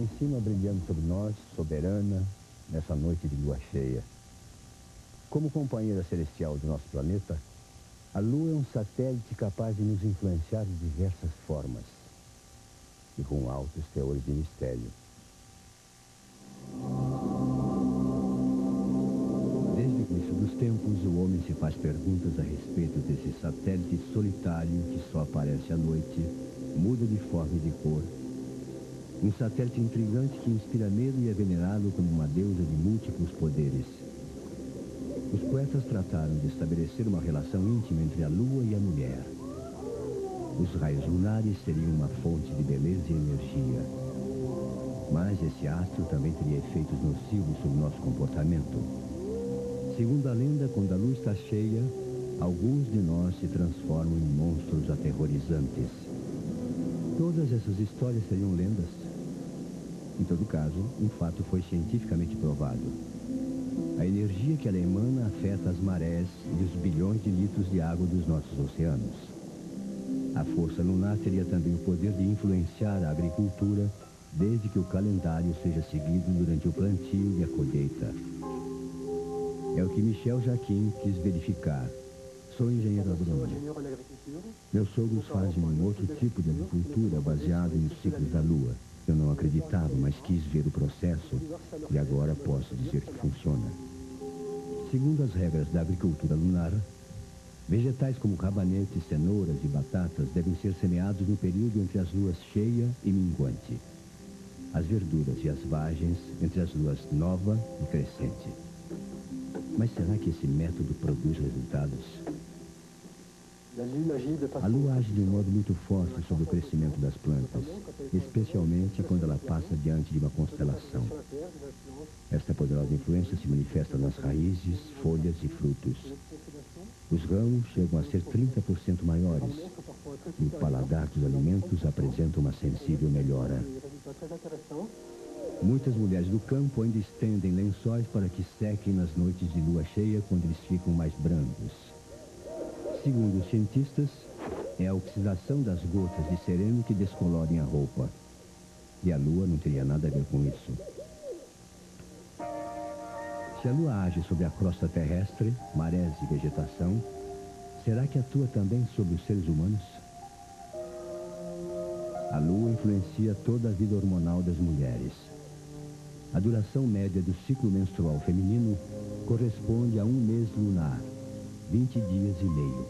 em cima brilhando sobre nós, soberana, nessa noite de lua cheia. Como companheira celestial do nosso planeta, a Lua é um satélite capaz de nos influenciar de diversas formas e com altos teores de mistério. Desde o início dos tempos, o homem se faz perguntas a respeito desse satélite solitário que só aparece à noite, muda de forma e de cor. Um satélite intrigante que inspira medo e é venerado como uma deusa de múltiplos poderes. Os poetas trataram de estabelecer uma relação íntima entre a Lua e a mulher. Os raios lunares seriam uma fonte de beleza e energia. Mas esse astro também teria efeitos nocivos sobre o nosso comportamento. Segundo a lenda, quando a lua está cheia, alguns de nós se transformam em monstros aterrorizantes. Todas essas histórias seriam lendas. Em todo caso, um fato foi cientificamente provado. A energia que ela emana afeta as marés e os bilhões de litros de água dos nossos oceanos. A força lunar teria também o poder de influenciar a agricultura, desde que o calendário seja seguido durante o plantio e a colheita. É o que Michel Jacquin quis verificar. Sou engenheiro agrônomo. Meus sogros fazem um outro tipo de agricultura baseado nos ciclos da Lua. Eu não acreditava, mas quis ver o processo e agora posso dizer que funciona. Segundo as regras da agricultura lunar, vegetais como rabanetes, cenouras e batatas devem ser semeados no período entre as luas cheia e minguante. As verduras e as vagens entre as luas nova e crescente. Mas será que esse método produz resultados? A Lua age de um modo muito forte sobre o crescimento das plantas, especialmente quando ela passa diante de uma constelação. Esta poderosa influência se manifesta nas raízes, folhas e frutos. Os ramos chegam a ser 30% maiores e o paladar dos alimentos apresenta uma sensível melhora. Muitas mulheres do campo ainda estendem lençóis para que sequem nas noites de lua cheia, quando eles ficam mais brancos. Segundo os cientistas, é a oxidação das gotas de sereno que descolorem a roupa. E a Lua não teria nada a ver com isso. Se a Lua age sobre a crosta terrestre, marés e vegetação, será que atua também sobre os seres humanos? A Lua influencia toda a vida hormonal das mulheres. A duração média do ciclo menstrual feminino corresponde a um mês lunar, 20 dias e meio.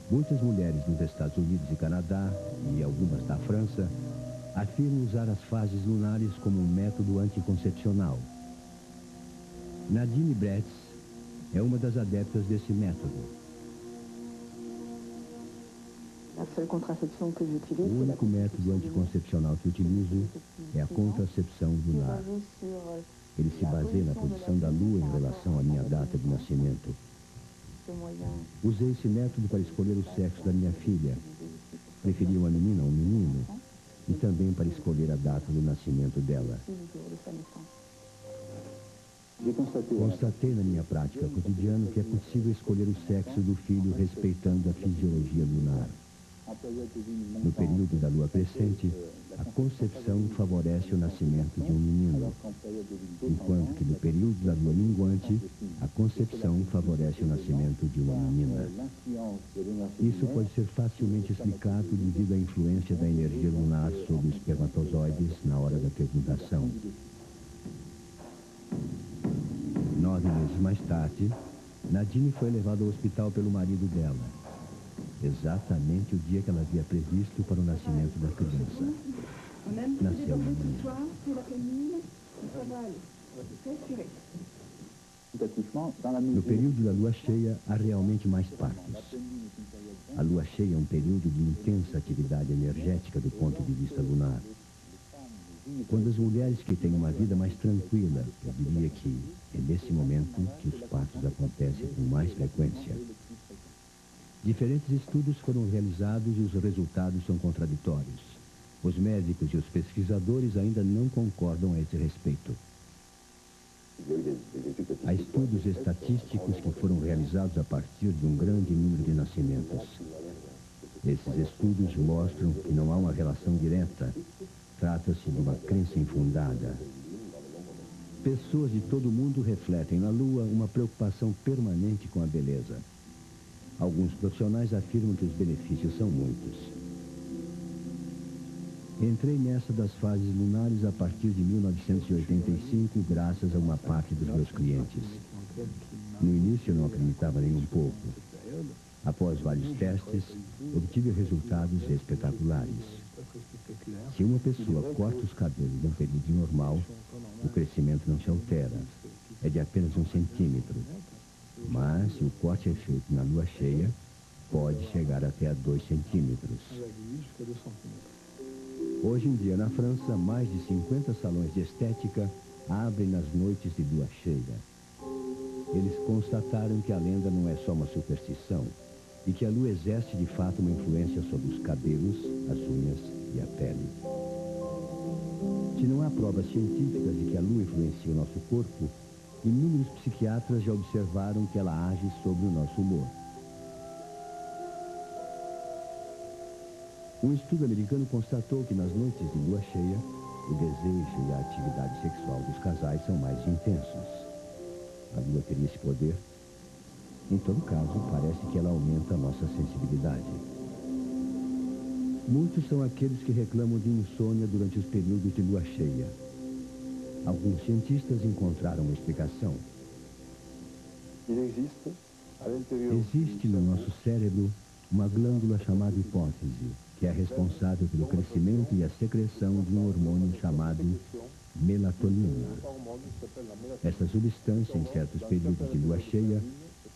Muitas mulheres dos Estados Unidos e Canadá, e algumas da França, afirmam usar as fases lunares como um método anticoncepcional. Nadine Bretz é uma das adeptas desse método. O único método anticoncepcional que utilizo é a contracepção lunar. Ele se baseia na posição da Lua em relação à minha data de nascimento. Usei esse método para escolher o sexo da minha filha. Preferi uma menina ou um menino. E também para escolher a data do nascimento dela. Constatei na minha prática cotidiana que é possível escolher o sexo do filho respeitando a fisiologia lunar. No período da lua crescente, a concepção favorece o nascimento de um menino, enquanto que no período da lua minguante, a concepção favorece o nascimento de uma menina. Isso pode ser facilmente explicado devido à influência da energia lunar sobre os espermatozoides na hora da fecundação. 9 meses mais tarde, Nadine foi levada ao hospital pelo marido dela. Exatamente o dia que ela havia previsto para o nascimento da criança. Nasceu uma menina. No período da lua cheia, há realmente mais partos. A lua cheia é um período de intensa atividade energética do ponto de vista lunar. Quando as mulheres que têm uma vida mais tranquila, eu diria que é nesse momento que os partos acontecem com mais frequência. Diferentes estudos foram realizados e os resultados são contraditórios. Os médicos e os pesquisadores ainda não concordam a esse respeito. Há estudos estatísticos que foram realizados a partir de um grande número de nascimentos. Esses estudos mostram que não há uma relação direta trata-se de uma crença infundada. Pessoas de todo o mundo refletem na Lua uma preocupação permanente com a beleza. Alguns profissionais afirmam que os benefícios são muitos. Entrei nessa das fases lunares a partir de 1985, graças a uma parte dos meus clientes. No início eu não acreditava nem um pouco. Após vários testes, obtive resultados espetaculares. Se uma pessoa corta os cabelos num período normal, o crescimento não se altera. É de apenas 1 centímetro. Mas, se o corte é feito na lua cheia, pode chegar até a 2 centímetros. Hoje em dia, na França, mais de 50 salões de estética abrem nas noites de lua cheia. Eles constataram que a lenda não é só uma superstição e que a lua exerce de fato uma influência sobre os cabelos, as unhas e a pele. Se não há provas científicas de que a lua influencia o nosso corpo, inúmeros psiquiatras já observaram que ela age sobre o nosso humor. Um estudo americano constatou que nas noites de lua cheia, o desejo e a atividade sexual dos casais são mais intensos. A lua teria esse poder? Em todo caso, parece que ela aumenta a nossa sensibilidade. Muitos são aqueles que reclamam de insônia durante os períodos de lua cheia. Alguns cientistas encontraram uma explicação. Existe no nosso cérebro uma glândula chamada hipófise, que é responsável pelo crescimento e a secreção de um hormônio chamado melatonina. Essa substância, em certos períodos de lua cheia,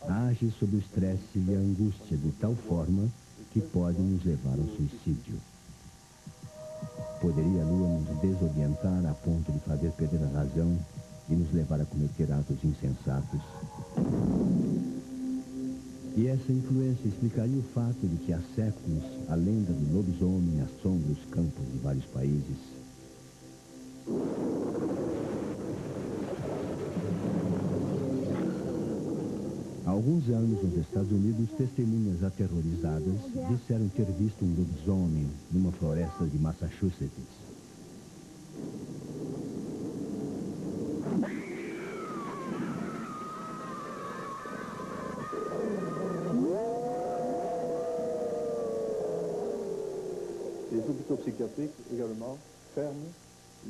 age sobre o estresse e a angústia de tal forma que pode nos levar ao suicídio. Poderia a lua nos desorientar a ponto de fazer perder a razão e nos levar a cometer atos insensatos? E essa influência explicaria o fato de que há séculos a lenda do lobisomem assombra os campos de vários países. Há alguns anos, nos Estados Unidos, testemunhas aterrorizadas disseram ter visto um lobisomem numa floresta de Massachusetts.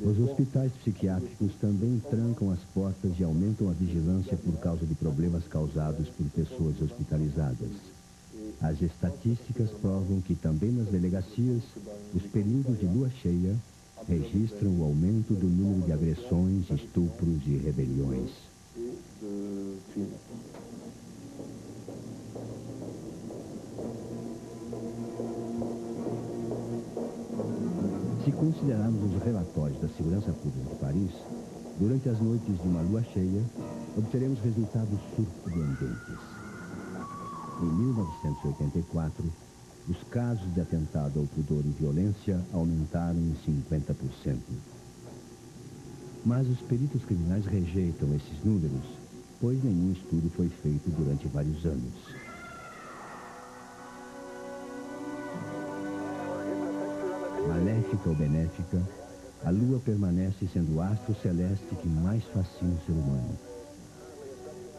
Os hospitais psiquiátricos também trancam as portas e aumentam a vigilância por causa de problemas causados por pessoas hospitalizadas. As estatísticas provam que também nas delegacias, os períodos de lua cheia registram o aumento do número de agressões, estupros e rebeliões. Se considerarmos os relatórios da Segurança Pública de Paris, durante as noites de uma lua cheia, obteremos resultados surpreendentes. Em 1984, os casos de atentado ao pudor e violência aumentaram em 50%. Mas os peritos criminais rejeitam esses números, pois nenhum estudo foi feito durante vários anos. Maléfica ou benéfica, a Lua permanece sendo o astro celeste que mais fascina o ser humano.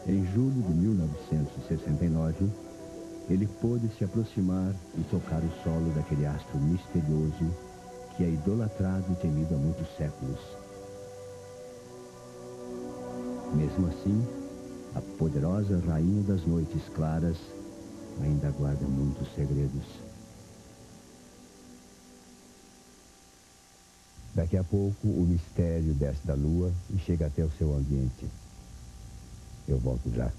Em julho de 1969, ele pôde se aproximar e tocar o solo daquele astro misterioso que é idolatrado e temido há muitos séculos. Mesmo assim, a poderosa rainha das noites claras ainda guarda muitos segredos. Daqui a pouco, o mistério desce da lua e chega até o seu ambiente. Eu volto já.